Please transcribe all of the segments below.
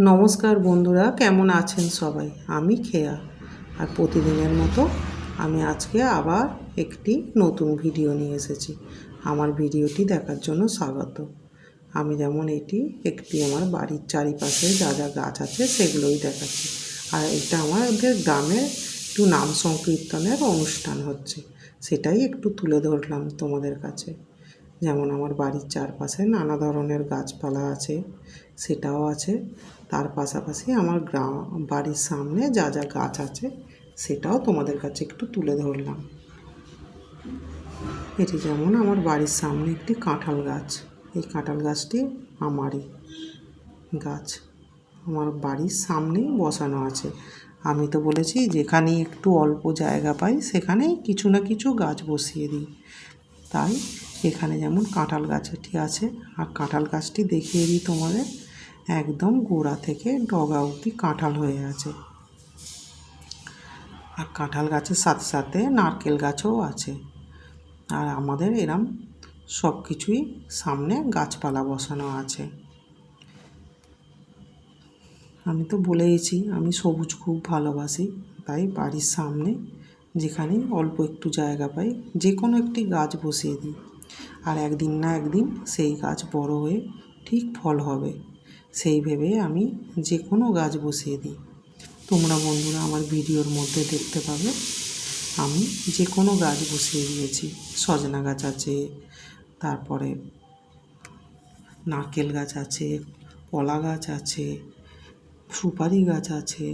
নমস্কার বন্ধুরা, কেমন আছেন সবাই? আমি খেয়া। আর প্রতিদিনের মতো আমি আজকে আবার একটি নতুন ভিডিও নিয়ে এসেছি। আমার ভিডিওটি দেখার জন্য স্বাগত। আমি যেমন একটি আমার বাড়ির চারিপাশে যা যা গাছ আছে সেগুলোই দেখাচ্ছি। আর এটা আমাদের গ্রামে একটু নাম সংকীর্তনের অনুষ্ঠান হচ্ছে, সেটাই একটু তুলে ধরলাম তোমাদের কাছে। যেমন আমার বাড়ির চারপাশে নানা ধরনের গাছপালা আছে, সেটাও আছে। তার পাশাপাশি আমার বাড়ির সামনে যা যা গাছ আছে সেটাও তোমাদের কাছে একটু তুলে ধরলাম। এটি যেমন আমার বাড়ির সামনে একটি কাঁঠাল গাছ। এই কাঁঠাল গাছটি আমারই গাছ, আমার বাড়ির সামনেই বসানো আছে। আমি তো বলেছি যেখানেই একটু অল্প জায়গা পাই সেখানেই কিছু না কিছু গাছ বসিয়ে দিই। তাই এখানে যেমন কাঁঠাল গাছটি আছে, আর কাঁঠাল গাছটি দেখিয়ে দিই তোমাদের, একদম গোড়া থেকে ডগা অবধি কাঁঠাল হয়ে আছে। আর কাঁঠাল গাছের সাথে সাথে নারকেল গাছও আছে। আর আমাদের এরম সব কিছুই সামনে গাছপালা বসানো আছে। আমি তো বলেইছি আমি সবুজ খুব ভালোবাসি, তাই বাড়ির সামনে যেখানেই অল্প একটু জায়গা পাই যে কোনো একটি গাছ বসিয়ে দিই। আর একদিন না একদিন সেই গাছ বড় হয়ে ঠিক ফল হবে, সেই ভেবে আমি যে কোনো গাছ বসিয়ে দিই। তোমরা বন্ধুরা আমার ভিডিওর মধ্যে দেখতে পাবে আমি যে কোনো গাছ বসিয়ে দিয়েছি। সজনা গাছ আছে, তারপরে নারকেল গাছ আছে, কলা গাছ আছে, সুপারি গাছ আছে,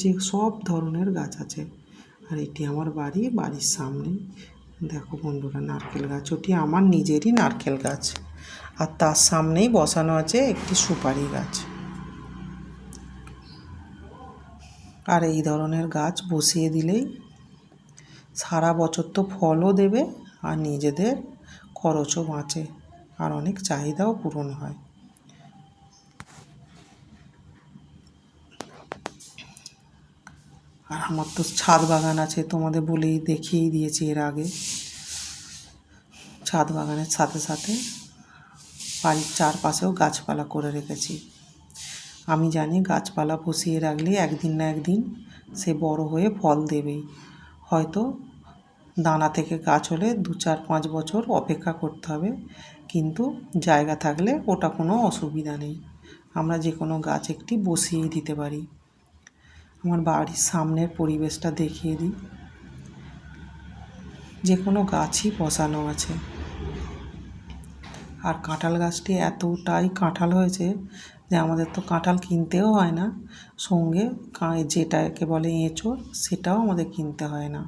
যে সব ধরনের গাছ আছে। আর এটি আমার বাড়ির সামনে দেখো বন্ধুরা নারকেল গাছ, ওটি আমার নিজেরই নারকেল গাছ। আর তার সামনেই বসানো আছে একটি সুপারি গাছ। আর এই ধরনের গাছ বসিয়ে দিলেই সারা বছর তো ফলও দেবে, আর নিজেদের খরচও বাঁচে, আর অনেক চাহিদাও পূরণ হয়। আর আমার তো ছাদ বাগান আছে, তোমাদের দেখিয়েই দিয়েছি এর আগে। ছাদ বাগানের সাথে সাথে বাড়ির চারপাশেও গাছপালা করে রেখেছি। আমি জানি গাছপালা বসিয়ে রাখলে একদিন না একদিন সে বড় হয়ে ফল দেবেই। হয়তো দানা থেকে গাছ হলে 2-4-5 বছর অপেক্ষা করতে হবে, কিন্তু জায়গা থাকলে ওটা কোনো অসুবিধা নেই, আমরা যে কোনো গাছ একটি বসিয়েই দিতে পারি। আমার বাড়ির সামনের পরিবেশটা দেখিয়ে দিই, যে কোনো গাছই বসানো আছে। আর কাঁঠাল গাছটি এতটাই কাঁঠাল হয়েছে যে আমাদের তো কাঁঠাল কিনতেও হয় না, সঙ্গে যেটাকে বলে এঁচোড় সেটাও আমাদের কিনতে হয় না।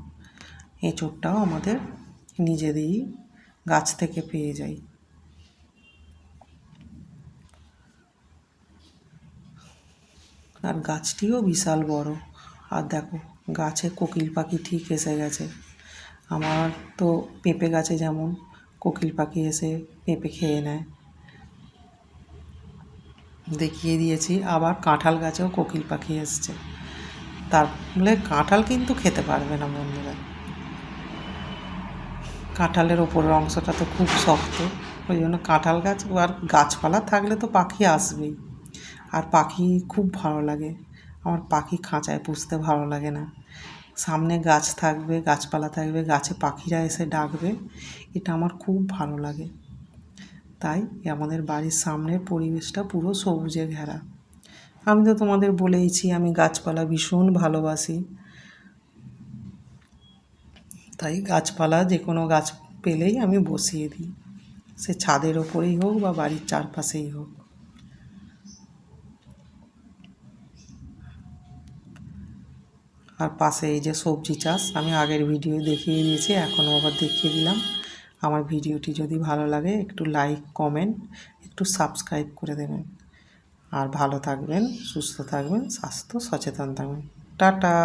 এঁচোড়টাও আমাদের নিজেদেরই গাছ থেকে পেয়ে যাই। আর গাছটিও বিশাল বড়। আর দেখো গাছে কোকিল পাখি ঠিক এসে গেছে। আমার তো পেঁপে গাছে যেমন কোকিল পাখি এসে পেঁপে খেয়ে নেয়, দেখিয়ে দিয়েছি। আবার কাঁঠাল গাছেও কোকিল পাখি এসছে, তার বলে কাঁঠাল কিন্তু খেতে পারবে না বন্ধুরা। কাঁঠালের ওপরের অংশটা তো খুব শক্ত, ওই জন্য কাঁঠাল গাছ আর গাছপালা থাকলে তো পাখি আসবেই। আর পাখি খুব ভালো লাগে আমার, পাখি খাঁচায় পুষতে ভালো লাগে না। সামনে গাছ থাকবে, গাছপালা থাকবে, গাছে পাখিরা এসে ডাকবে, এটা আমার খুব ভালো লাগে। তাই আমাদের বাড়ির সামনের পরিবেশটা পুরো সবুজে ঘেরা। আমি তো তোমাদের বলেইছি আমি গাছপালা ভীষণ ভালোবাসি, তাই গাছপালা যে কোনো গাছ পেলেই আমি বসিয়ে দিই, সে ছাদের ওপরেই হোক বা বাড়ির চারপাশেই হোক। আর পাশে এই যে সবজি চাষ আমি আগের ভিডিও দেখিয়ে দিয়েছি, এখনও আবার দেখিয়ে দিলাম। আমার ভিডিওটি যদি ভালো লাগে একটু লাইক, কমেন্ট, একটু সাবস্ক্রাইব করে দেবেন। আর ভালো থাকবেন, সুস্থ থাকবেন, স্বাস্থ্য সচেতন থাকবেন। টাটা।